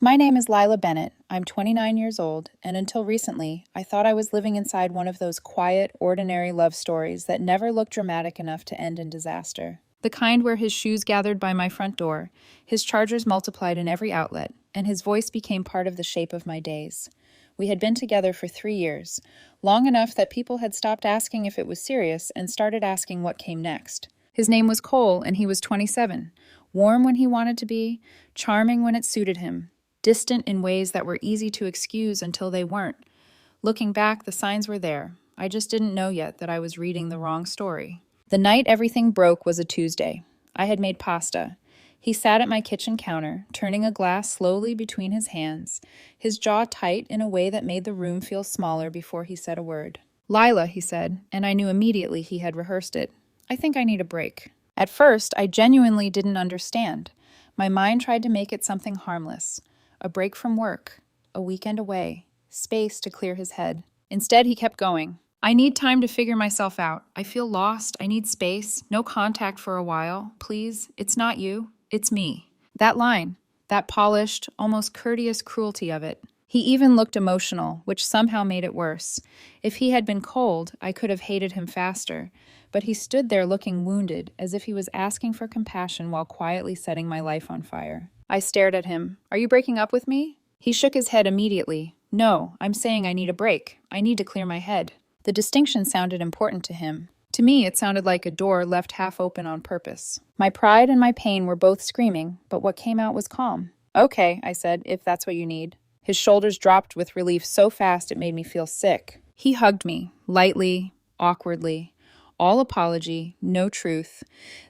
My name is Lila Bennett. I'm 29 years old, and until recently, I thought I was living inside one of those quiet, ordinary love stories that never look dramatic enough to end in disaster. The kind where his shoes gathered by my front door, his chargers multiplied in every outlet, and his voice became part of the shape of my days. We had been together for 3 years, long enough that people had stopped asking if it was serious and started asking what came next. His name was Cole, and he was 27, warm when he wanted to be, charming when it suited him, distant in ways that were easy to excuse until they weren't. Looking back, the signs were there. I just didn't know yet that I was reading the wrong story. The night everything broke was a Tuesday. I had made pasta. He sat at my kitchen counter, turning a glass slowly between his hands, his jaw tight in a way that made the room feel smaller before he said a word. "Lila," he said, and I knew immediately he had rehearsed it. "I think I need a break." At first, I genuinely didn't understand. My mind tried to make it something harmless. A break from work, a weekend away, space to clear his head. Instead, he kept going. "I need time to figure myself out. I feel lost. I need space. No contact for a while. Please, it's not you. It's me." That line, that polished, almost courteous cruelty of it. He even looked emotional, which somehow made it worse. If he had been cold, I could have hated him faster. But he stood there looking wounded, as if he was asking for compassion while quietly setting my life on fire. I stared at him. "Are you breaking up with me?" He shook his head immediately. "No, I'm saying I need a break. I need to clear my head." The distinction sounded important to him. To me, it sounded like a door left half open on purpose. My pride and my pain were both screaming, but what came out was calm. "Okay," I said, "if that's what you need." His shoulders dropped with relief so fast it made me feel sick. He hugged me, lightly, awkwardly. All apology, no truth.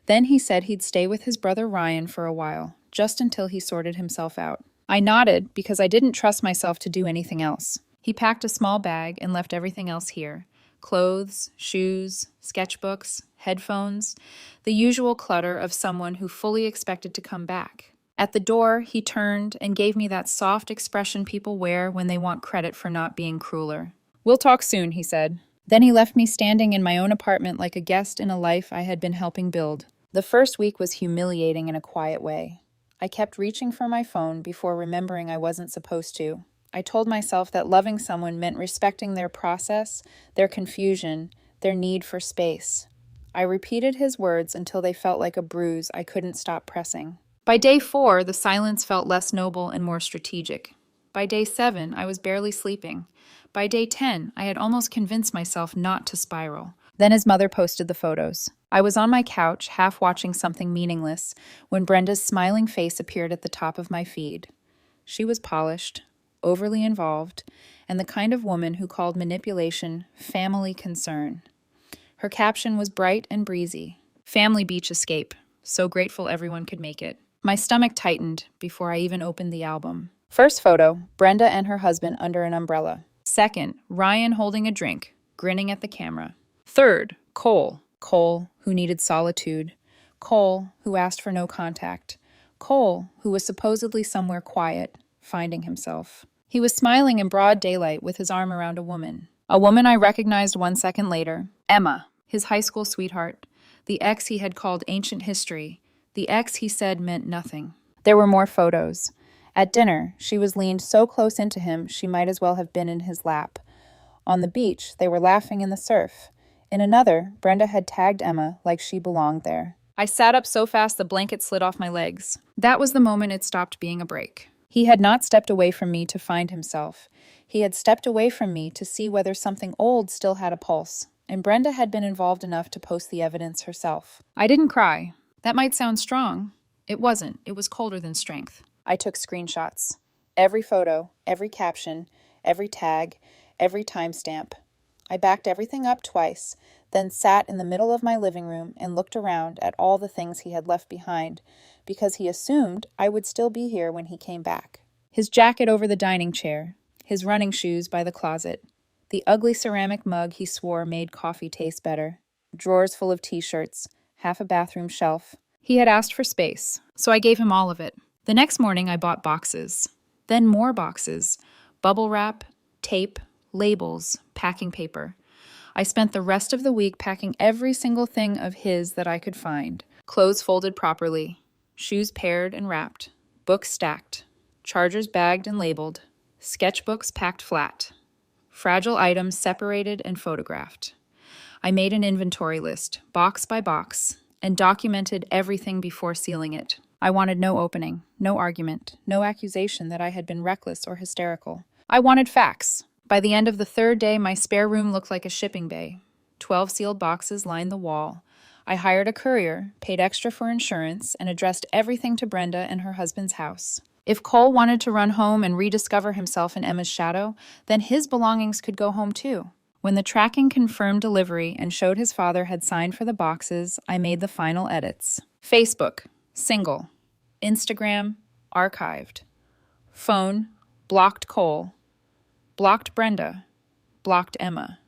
Then he said he'd stay with his brother Ryan for a while, just until he sorted himself out. I nodded because I didn't trust myself to do anything else. He packed a small bag and left everything else here. Clothes, shoes, sketchbooks, headphones, the usual clutter of someone who fully expected to come back. At the door, he turned and gave me that soft expression people wear when they want credit for not being crueler. "We'll talk soon," he said. Then he left me standing in my own apartment like a guest in a life I had been helping build. The first week was humiliating in a quiet way. I kept reaching for my phone before remembering I wasn't supposed to. I told myself that loving someone meant respecting their process, their confusion, their need for space. I repeated his words until they felt like a bruise I couldn't stop pressing. By day 4, the silence felt less noble and more strategic. By day 7, I was barely sleeping. By day 10, I had almost convinced myself not to spiral. Then his mother posted the photos. I was on my couch, half watching something meaningless, when Brenda's smiling face appeared at the top of my feed. She was polished, overly involved, and the kind of woman who called manipulation family concern. Her caption was bright and breezy. "Family beach escape. So grateful everyone could make it." My stomach tightened before I even opened the album. First photo, Brenda and her husband under an umbrella. Second, Ryan holding a drink, grinning at the camera. Third, Cole. Cole, who needed solitude. Cole, who asked for no contact. Cole, who was supposedly somewhere quiet, finding himself. He was smiling in broad daylight with his arm around a woman I recognized 1 second later. Emma, his high school sweetheart. The ex he had called ancient history. The ex he said meant nothing. There were more photos. At dinner, she was leaned so close into him she might as well have been in his lap. On the beach, they were laughing in the surf. In another, Brenda had tagged Emma like she belonged there. I sat up so fast the blanket slid off my legs. That was the moment it stopped being a break. He had not stepped away from me to find himself. He had stepped away from me to see whether something old still had a pulse, and Brenda had been involved enough to post the evidence herself. I didn't cry. That might sound strong. It wasn't. It was colder than strength. I took screenshots. Every photo, every caption, every tag, every timestamp. I backed everything up twice, then sat in the middle of my living room and looked around at all the things he had left behind, because he assumed I would still be here when he came back. His jacket over the dining chair, his running shoes by the closet, the ugly ceramic mug he swore made coffee taste better, drawers full of t-shirts, half a bathroom shelf. He had asked for space, so I gave him all of it. The next morning, I bought boxes. Then more boxes. Bubble wrap, tape, labels, packing paper. I spent the rest of the week packing every single thing of his that I could find. Clothes folded properly. Shoes paired and wrapped. Books stacked. chargers bagged and labeled, sketchbooks packed flat, fragile items separated and photographed. I made an inventory list, box by box, and documented everything before sealing it. I wanted no opening, no argument, no accusation that I had been reckless or hysterical. I wanted facts. By the end of the third day, my spare room looked like a shipping bay. 12 sealed boxes lined the wall. I hired a courier, paid extra for insurance, and addressed everything to Brenda and her husband's house. If Cole wanted to run home and rediscover himself in Emma's shadow, then his belongings could go home too. When the tracking confirmed delivery and showed his father had signed for the boxes, I made the final edits. Facebook, single. Instagram, archived. Phone, blocked Cole. Blocked Brenda. Blocked Emma.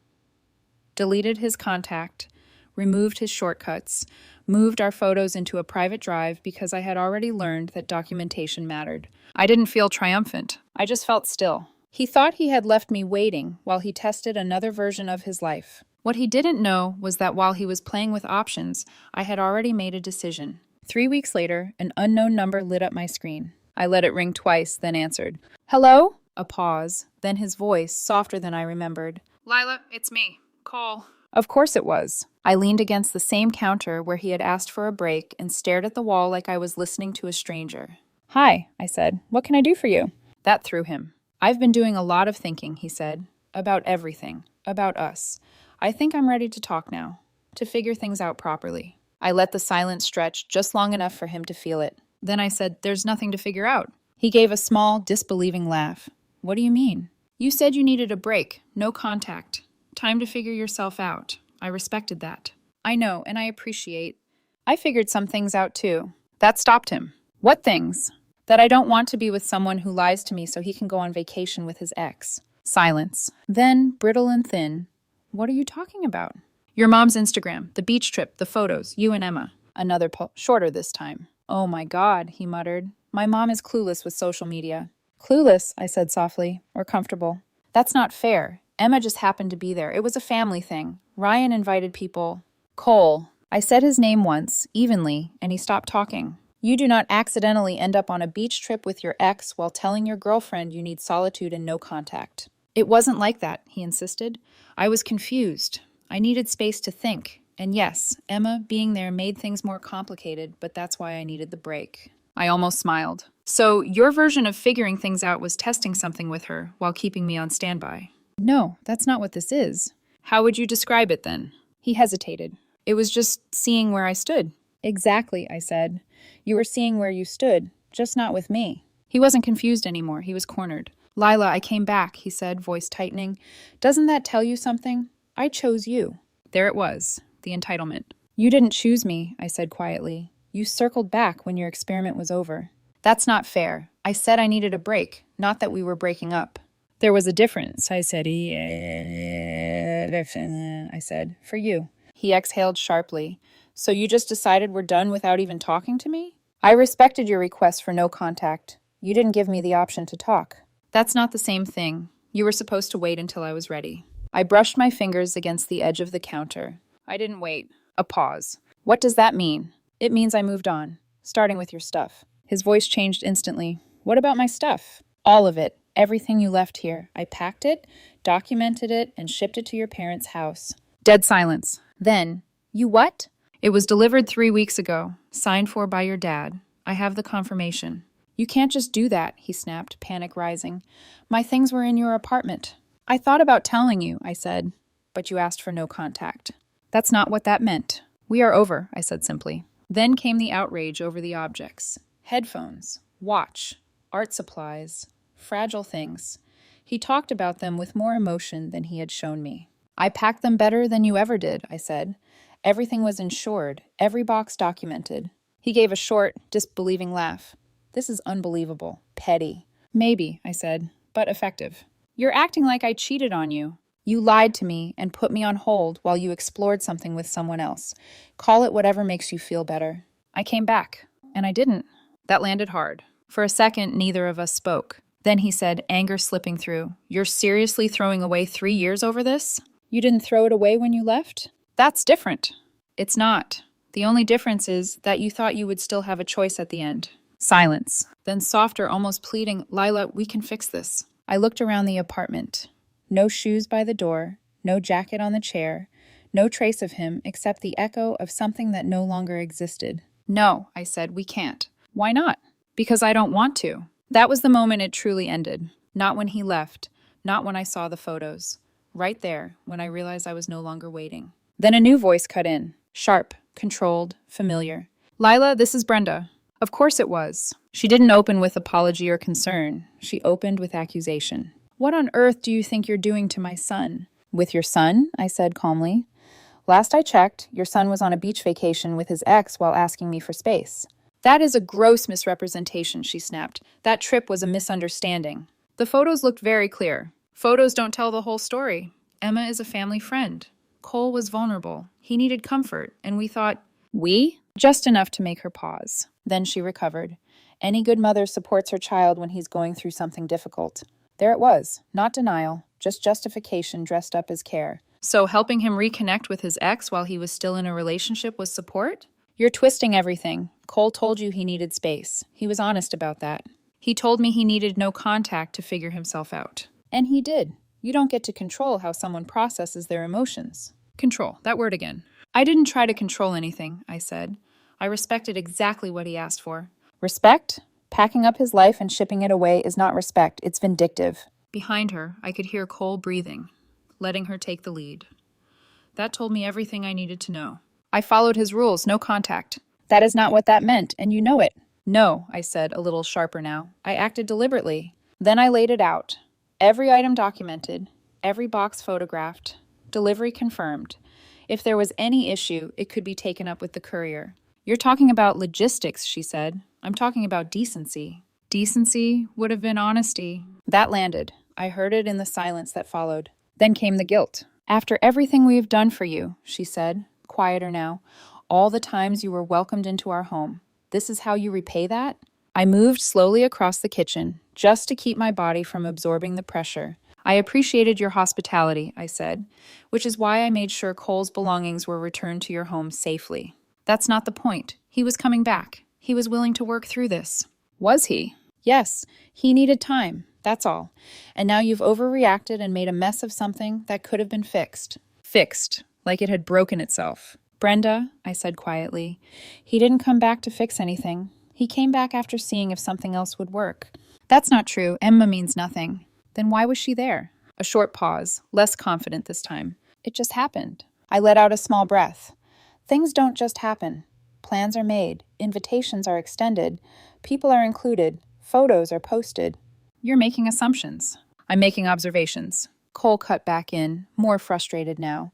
Deleted his contact. Removed his shortcuts. Moved our photos into a private drive because I had already learned that documentation mattered. I didn't feel triumphant. I just felt still. He thought he had left me waiting while he tested another version of his life. What he didn't know was that while he was playing with options, I had already made a decision. 3 weeks later, an unknown number lit up my screen. I let it ring twice, then answered. Hello? A pause, then his voice, softer than I remembered. Lila, it's me. Cole. Of course it was. I leaned against the same counter where he had asked for a break and stared at the wall like I was listening to a stranger. Hi, I said. What can I do for you? That threw him. I've been doing a lot of thinking, he said. About everything. About us. I think I'm ready to talk now. To figure things out properly. I let the silence stretch just long enough for him to feel it. Then I said, there's nothing to figure out. He gave a small, disbelieving laugh. What do you mean? You said you needed a break. No contact. Time to figure yourself out. I respected that. I know, and I appreciate. I figured some things out too. That stopped him. What things? That I don't want to be with someone who lies to me so he can go on vacation with his ex. Silence. Then, brittle and thin. What are you talking about? Your mom's Instagram, the beach trip, the photos, you and Emma. Another shorter this time. Oh my God, he muttered. My mom is clueless with social media. Clueless, I said softly, or comfortable. That's not fair. Emma just happened to be there. It was a family thing. Ryan invited people. Cole. I said his name once, evenly, and he stopped talking. You do not accidentally end up on a beach trip with your ex while telling your girlfriend you need solitude and no contact. It wasn't like that, he insisted. I was confused. I needed space to think. And yes, Emma being there made things more complicated, but that's why I needed the break. I almost smiled. So your version of figuring things out was testing something with her while keeping me on standby. No, that's not what this is. How would you describe it then? He hesitated. It was just seeing where I stood. Exactly, I said. You were seeing where you stood, just not with me. He wasn't confused anymore. He was cornered. Lila, I came back, he said, voice tightening. Doesn't that tell you something? I chose you. There it was, the entitlement. You didn't choose me, I said quietly. You circled back when your experiment was over. That's not fair. I said I needed a break, not that we were breaking up. There was a difference, I said. I said, for you. He exhaled sharply. So you just decided we're done without even talking to me? I respected your request for no contact. You didn't give me the option to talk. That's not the same thing. You were supposed to wait until I was ready. I brushed my fingers against the edge of the counter. I didn't wait. A pause. What does that mean? It means I moved on, starting with your stuff. His voice changed instantly. What about my stuff? All of it. Everything you left here. I packed it, documented it, and shipped it to your parents' house. Dead silence. Then, you what? It was delivered 3 weeks ago, signed for by your dad. I have the confirmation. You can't just do that, he snapped, panic rising. My things were in your apartment. I thought about telling you, I said, but you asked for no contact. That's not what that meant. We are over, I said simply. Then came the outrage over the objects. Headphones, watch, art supplies, fragile things. He talked about them with more emotion than he had shown me. I packed them better than you ever did, I said. Everything was insured, every box documented. He gave a short, disbelieving laugh. This is unbelievable. Petty. Maybe, I said, but effective. You're acting like I cheated on you. You lied to me and put me on hold while you explored something with someone else. Call it whatever makes you feel better. I came back, and I didn't. That landed hard. For a second, neither of us spoke. Then he said, anger slipping through, You're seriously throwing away 3 years over this? You didn't throw it away when you left? That's different. It's not. The only difference is that you thought you would still have a choice at the end. Silence. Then softer, almost pleading, Lila, we can fix this. I looked around the apartment. No shoes by the door, no jacket on the chair, no trace of him except the echo of something that no longer existed. No, I said, we can't. Why not? Because I don't want to. That was the moment it truly ended. Not when he left, not when I saw the photos. Right there, when I realized I was no longer waiting. Then a new voice cut in. Sharp, controlled, familiar. Lila, this is Brenda. Of course it was. She didn't open with apology or concern. She opened with accusation. What on earth do you think you're doing to my son? With your son? I said calmly. Last I checked, your son was on a beach vacation with his ex while asking me for space. That is a gross misrepresentation, she snapped. That trip was a misunderstanding. The photos looked very clear. Photos don't tell the whole story. Emma is a family friend. Cole was vulnerable. He needed comfort, and we thought, we? Just enough to make her pause. Then she recovered. Any good mother supports her child when he's going through something difficult. There it was, not denial, just justification dressed up as care. So helping him reconnect with his ex while he was still in a relationship was support? You're twisting everything. Cole told you he needed space. He was honest about that. He told me he needed no contact to figure himself out. And he did. You don't get to control how someone processes their emotions. Control, that word again. I didn't try to control anything, I said. I respected exactly what he asked for. Respect? Packing up his life and shipping it away is not respect, it's vindictive. Behind her, I could hear Cole breathing, letting her take the lead. That told me everything I needed to know. I followed his rules, no contact. That is not what that meant, and you know it. No, I said, a little sharper now. I acted deliberately. Then I laid it out. Every item documented, every box photographed, delivery confirmed. If there was any issue, it could be taken up with the courier. You're talking about logistics, she said. I'm talking about decency. Decency would have been honesty. That landed. I heard it in the silence that followed. Then came the guilt. After everything we have done for you, she said, quieter now, all the times you were welcomed into our home. This is how you repay that? I moved slowly across the kitchen, just to keep my body from absorbing the pressure. I appreciated your hospitality, I said, which is why I made sure Cole's belongings were returned to your home safely. That's not the point. He was coming back. He was willing to work through this. Was he? Yes, he needed time, that's all. And now you've overreacted and made a mess of something that could have been fixed. Fixed, like it had broken itself. Brenda, I said quietly, he didn't come back to fix anything. He came back after seeing if something else would work. That's not true. Emma means nothing. Then why was she there? A short pause, less confident this time. It just happened. I let out a small breath. Things don't just happen. Plans are made, invitations are extended, people are included, photos are posted. You're making assumptions. I'm making observations. Cole cut back in, more frustrated now.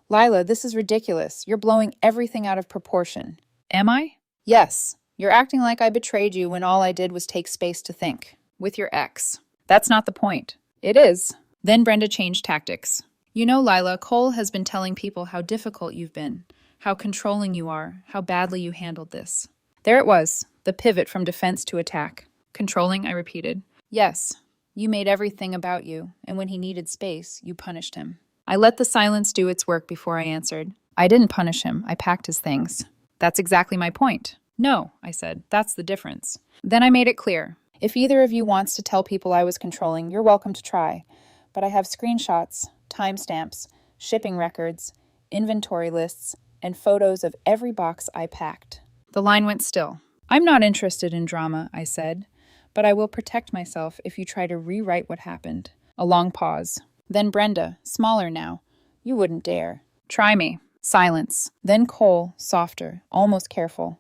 Lila, this is ridiculous. You're blowing everything out of proportion. Am I? Yes. You're acting like I betrayed you when all I did was take space to think. With your ex. That's not the point. It is. Then Brenda changed tactics. You know, Lila, Cole has been telling people how difficult you've been, how controlling you are, how badly you handled this. There it was, the pivot from defense to attack. Controlling, I repeated. Yes, you made everything about you, and when he needed space, you punished him. I let the silence do its work before I answered. I didn't punish him, I packed his things. That's exactly my point. No, I said, that's the difference. Then I made it clear. If either of you wants to tell people I was controlling, you're welcome to try. But I have screenshots, timestamps, shipping records, inventory lists, and photos of every box I packed. The line went still. I'm not interested in drama, I said, but I will protect myself if you try to rewrite what happened. A long pause. Then Brenda, smaller now. You wouldn't dare. Try me. Silence. Then Cole, softer, almost careful.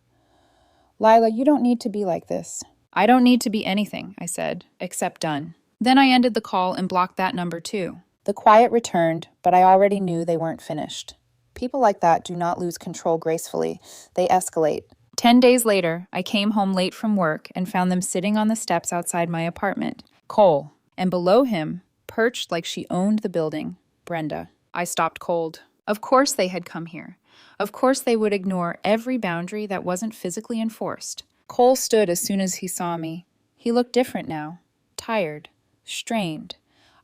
Lila, you don't need to be like this. I don't need to be anything, I said, except done. Then I ended the call and blocked that number too. The quiet returned, but I already knew they weren't finished. People like that do not lose control gracefully. They escalate. 10 days later, I came home late from work and found them sitting on the steps outside my apartment. Cole. And below him, perched like she owned the building, Brenda. I stopped cold. Of course they had come here. Of course they would ignore every boundary that wasn't physically enforced. Cole stood as soon as he saw me. He looked different now. Tired. Strained.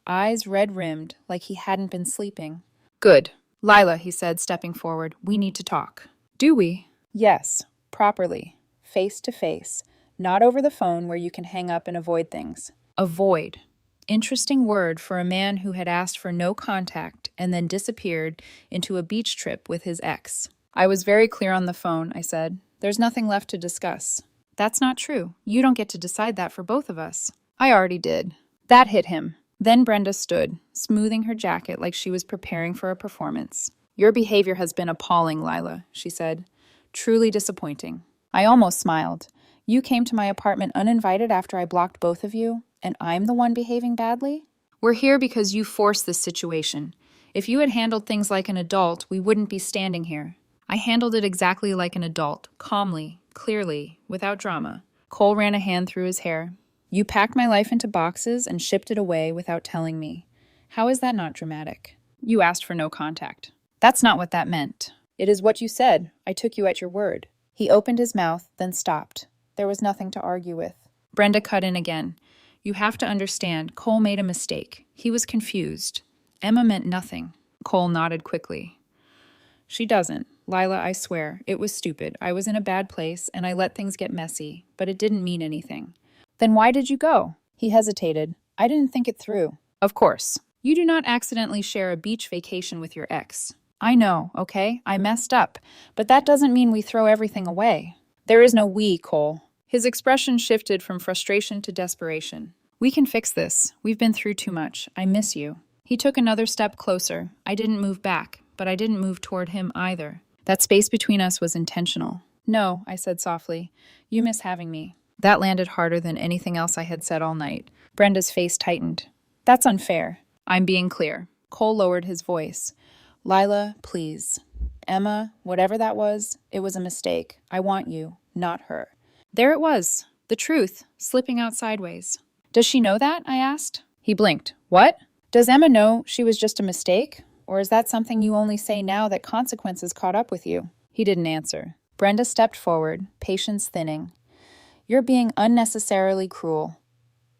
Eyes red-rimmed, like he hadn't been sleeping. Good. Lila, he said, stepping forward, we need to talk. Do we? Yes. Properly. Face to face. Not over the phone where you can hang up and avoid things. Avoid. Interesting word for a man who had asked for no contact and then disappeared into a beach trip with his ex. I was very clear on the phone, I said. There's nothing left to discuss. That's not true. You don't get to decide that for both of us. I already did. That hit him. Then Brenda stood, smoothing her jacket like she was preparing for a performance. Your behavior has been appalling, Lila, she said. Truly disappointing. I almost smiled. You came to my apartment uninvited after I blocked both of you, and I'm the one behaving badly? We're here because you forced this situation. If you had handled things like an adult, we wouldn't be standing here. I handled it exactly like an adult, calmly, clearly, without drama. Cole ran a hand through his hair. You packed my life into boxes and shipped it away without telling me. How is that not dramatic? You asked for no contact. That's not what that meant. It is what you said. I took you at your word. He opened his mouth, then stopped. There was nothing to argue with. Brenda cut in again. You have to understand, Cole made a mistake. He was confused. Emma meant nothing. Cole nodded quickly. She doesn't. Lila, I swear, it was stupid. I was in a bad place, and I let things get messy, but it didn't mean anything. Then why did you go? He hesitated. I didn't think it through. Of course. You do not accidentally share a beach vacation with your ex. I know, okay? I messed up. But that doesn't mean we throw everything away. There is no we, Cole. His expression shifted from frustration to desperation. We can fix this. We've been through too much. I miss you. He took another step closer. I didn't move back, but I didn't move toward him either. That space between us was intentional. No, I said softly. You miss having me. That landed harder than anything else I had said all night. Brenda's face tightened. That's unfair. I'm being clear. Cole lowered his voice. Lila, please. Emma, whatever that was, it was a mistake. I want you, not her. There it was. The truth, slipping out sideways. Does she know that? I asked. He blinked. What? Does Emma know she was just a mistake? Or is that something you only say now that consequences caught up with you? He didn't answer. Brenda stepped forward, patience thinning. You're being unnecessarily cruel.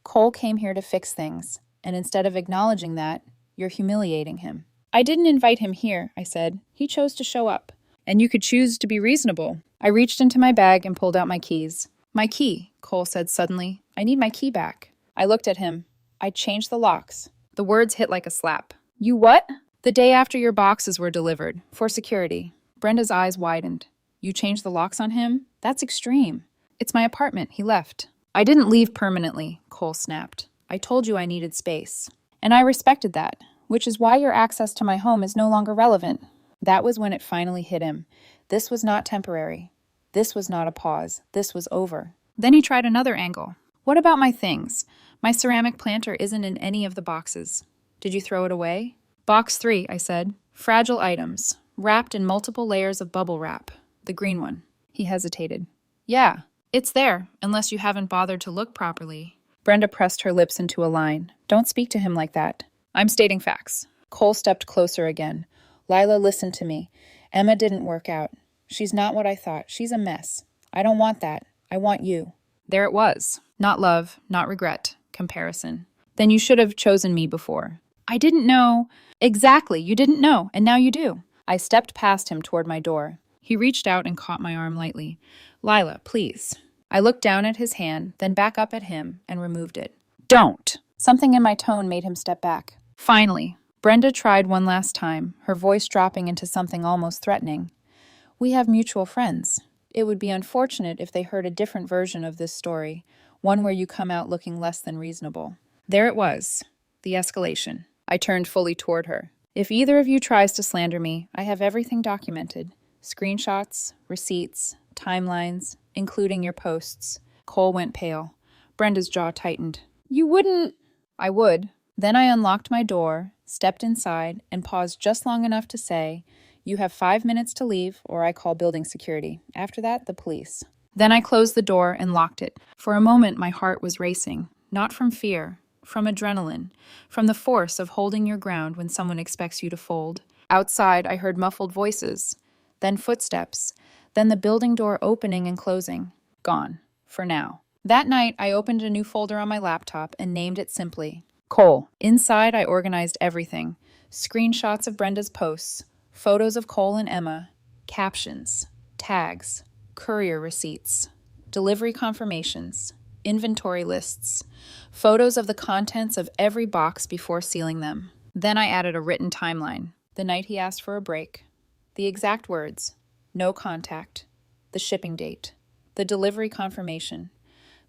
Cole came here to fix things, and instead of acknowledging that, you're humiliating him. I didn't invite him here, I said. He chose to show up. And you could choose to be reasonable. I reached into my bag and pulled out my keys. My key, Cole said suddenly. I need my key back. I looked at him. I changed the locks. The words hit like a slap. You what? The day after your boxes were delivered, for security. Brenda's eyes widened. You changed the locks on him? That's extreme. It's my apartment. He left. I didn't leave permanently, Cole snapped. I told you I needed space. And I respected that, which is why your access to my home is no longer relevant. That was when it finally hit him. This was not temporary. This was not a pause. This was over. Then he tried another angle. What about my things? My ceramic planter isn't in any of the boxes. Did you throw it away? Box 3, I said. Fragile items, wrapped in multiple layers of bubble wrap. The green one. He hesitated. Yeah, it's there, unless you haven't bothered to look properly. Brenda pressed her lips into a line. Don't speak to him like that. I'm stating facts. Cole stepped closer again. Lila, listen to me. Emma didn't work out. She's not what I thought. She's a mess. I don't want that. I want you. There it was. Not love, not regret. Comparison. Then you should have chosen me before. I didn't know. Exactly, you didn't know, and now you do. I stepped past him toward my door. He reached out and caught my arm lightly. Lila, please. I looked down at his hand, then back up at him, and removed it. Don't! Something in my tone made him step back. Finally, Brenda tried one last time, her voice dropping into something almost threatening. We have mutual friends. It would be unfortunate if they heard a different version of this story, one where you come out looking less than reasonable. There it was, the escalation. I turned fully toward her. If either of you tries to slander me, I have everything documented. Screenshots, receipts, timelines, including your posts. Cole went pale. Brenda's jaw tightened. You wouldn't... I would. Then I unlocked my door, stepped inside, and paused just long enough to say, you have 5 minutes to leave, or I call building security. After that, the police. Then I closed the door and locked it. For a moment, my heart was racing. Not from fear, from adrenaline, from the force of holding your ground when someone expects you to fold. Outside, I heard muffled voices, then footsteps, then the building door opening and closing. Gone. For now. That night, I opened a new folder on my laptop and named it simply Cole. Inside, I organized everything. Screenshots of Brenda's posts, photos of Cole and Emma, captions, tags, courier receipts. delivery confirmations, inventory lists, photos of the contents of every box before sealing them. Then I added a written timeline. The night he asked for a break. The exact words. No contact. The shipping date. The delivery confirmation.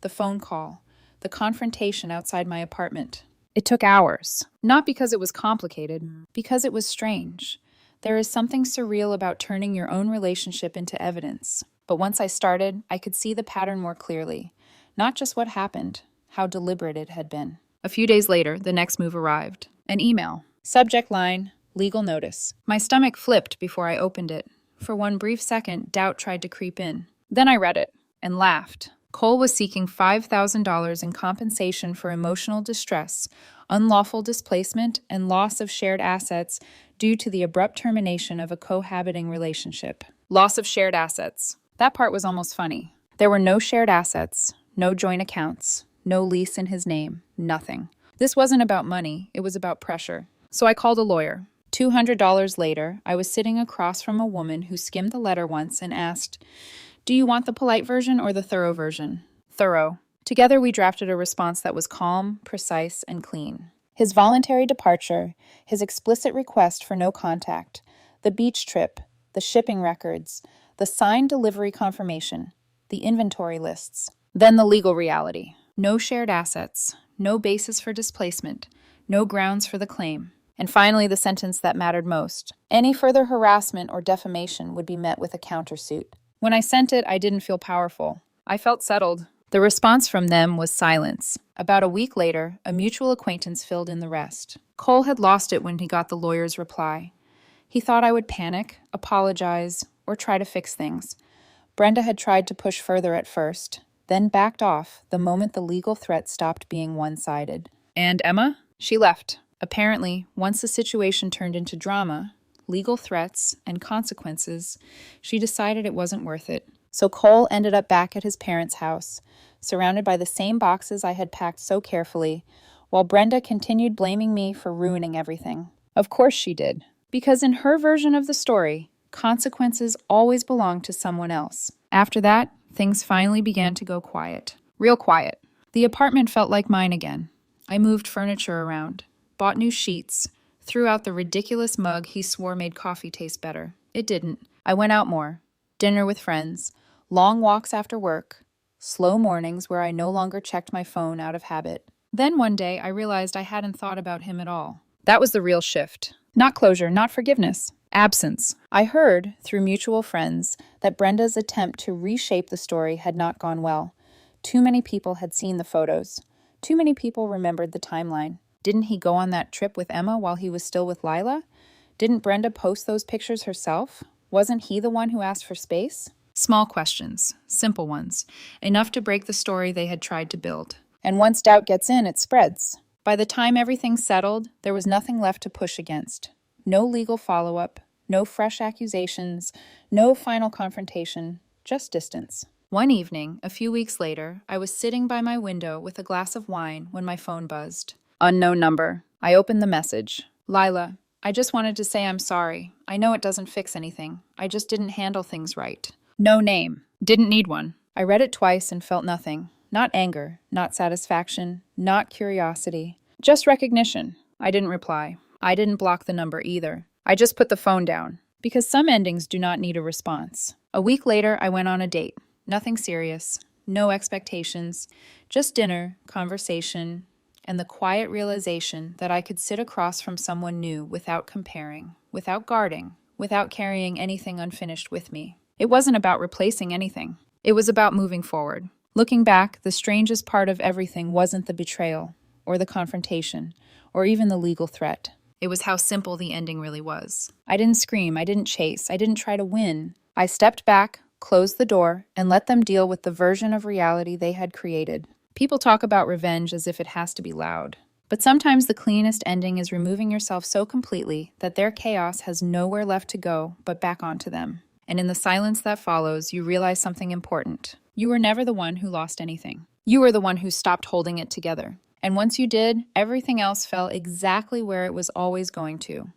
The phone call. The confrontation outside my apartment. It took hours. Not because it was complicated, because it was strange. There is something surreal about turning your own relationship into evidence. But once I started, I could see the pattern more clearly. Not just what happened, how deliberate it had been. A few days later, the next move arrived. An email. Subject line, legal notice. My stomach flipped before I opened it. For one brief second, doubt tried to creep in. Then I read it and laughed. Cole was seeking $5,000 in compensation for emotional distress, unlawful displacement, and loss of shared assets due to the abrupt termination of a cohabiting relationship. Loss of shared assets. That part was almost funny. There were no shared assets, no joint accounts, no lease in his name, nothing. This wasn't about money, it was about pressure. So I called a lawyer. $200 later, I was sitting across from a woman who skimmed the letter once and asked, "Do you want the polite version or the thorough version?" Thorough. Together we drafted a response that was calm, precise, and clean. His voluntary departure, his explicit request for no contact, the beach trip, the shipping records, the signed delivery confirmation, the inventory lists. Then the legal reality. No shared assets, no basis for displacement, no grounds for the claim. And finally, the sentence that mattered most. Any further harassment or defamation would be met with a countersuit. When I sent it, I didn't feel powerful. I felt settled. The response from them was silence. About a week later, a mutual acquaintance filled in the rest. Cole had lost it when he got the lawyer's reply. He thought I would panic, apologize, or try to fix things. Brenda had tried to push further at first, then backed off the moment the legal threat stopped being one-sided. And Emma? She left. Apparently, once the situation turned into drama, legal threats, and consequences, she decided it wasn't worth it. So Cole ended up back at his parents' house, surrounded by the same boxes I had packed so carefully, while Brenda continued blaming me for ruining everything. Of course she did, because in her version of the story, consequences always belong to someone else. After that, things finally began to go quiet. Real quiet. The apartment felt like mine again. I moved furniture around, bought new sheets, threw out the ridiculous mug he swore made coffee taste better. It didn't. I went out more. Dinner with friends, long walks after work, slow mornings where I no longer checked my phone out of habit. Then one day I realized I hadn't thought about him at all. That was the real shift. Not closure, not forgiveness. Absence. I heard, through mutual friends, that Brenda's attempt to reshape the story had not gone well. Too many people had seen the photos. Too many people remembered the timeline. Didn't he go on that trip with Emma while he was still with Lila? Didn't Brenda post those pictures herself? Wasn't he the one who asked for space? Small questions, simple ones, enough to break the story they had tried to build. And once doubt gets in, it spreads. By the time everything settled, there was nothing left to push against. No legal follow-up, no fresh accusations, no final confrontation, just distance. One evening, a few weeks later, I was sitting by my window with a glass of wine when my phone buzzed. Unknown number. I opened the message. Lila, I just wanted to say I'm sorry. I know it doesn't fix anything. I just didn't handle things right. No name. Didn't need one. I read it twice and felt nothing. Not anger, not satisfaction, not curiosity. Just recognition. I didn't reply. I didn't block the number either. I just put the phone down. Because some endings do not need a response. A week later, I went on a date. Nothing serious. No expectations. Just dinner, conversation, and the quiet realization that I could sit across from someone new without comparing, without guarding, without carrying anything unfinished with me. It wasn't about replacing anything. It was about moving forward. Looking back, the strangest part of everything wasn't the betrayal, or the confrontation, or even the legal threat. It was how simple the ending really was. I didn't scream, I didn't chase, I didn't try to win. I stepped back, closed the door, and let them deal with the version of reality they had created. People talk about revenge as if it has to be loud. But sometimes the cleanest ending is removing yourself so completely that their chaos has nowhere left to go but back onto them. And in the silence that follows, you realize something important. You were never the one who lost anything. You were the one who stopped holding it together. And once you did, everything else fell exactly where it was always going to.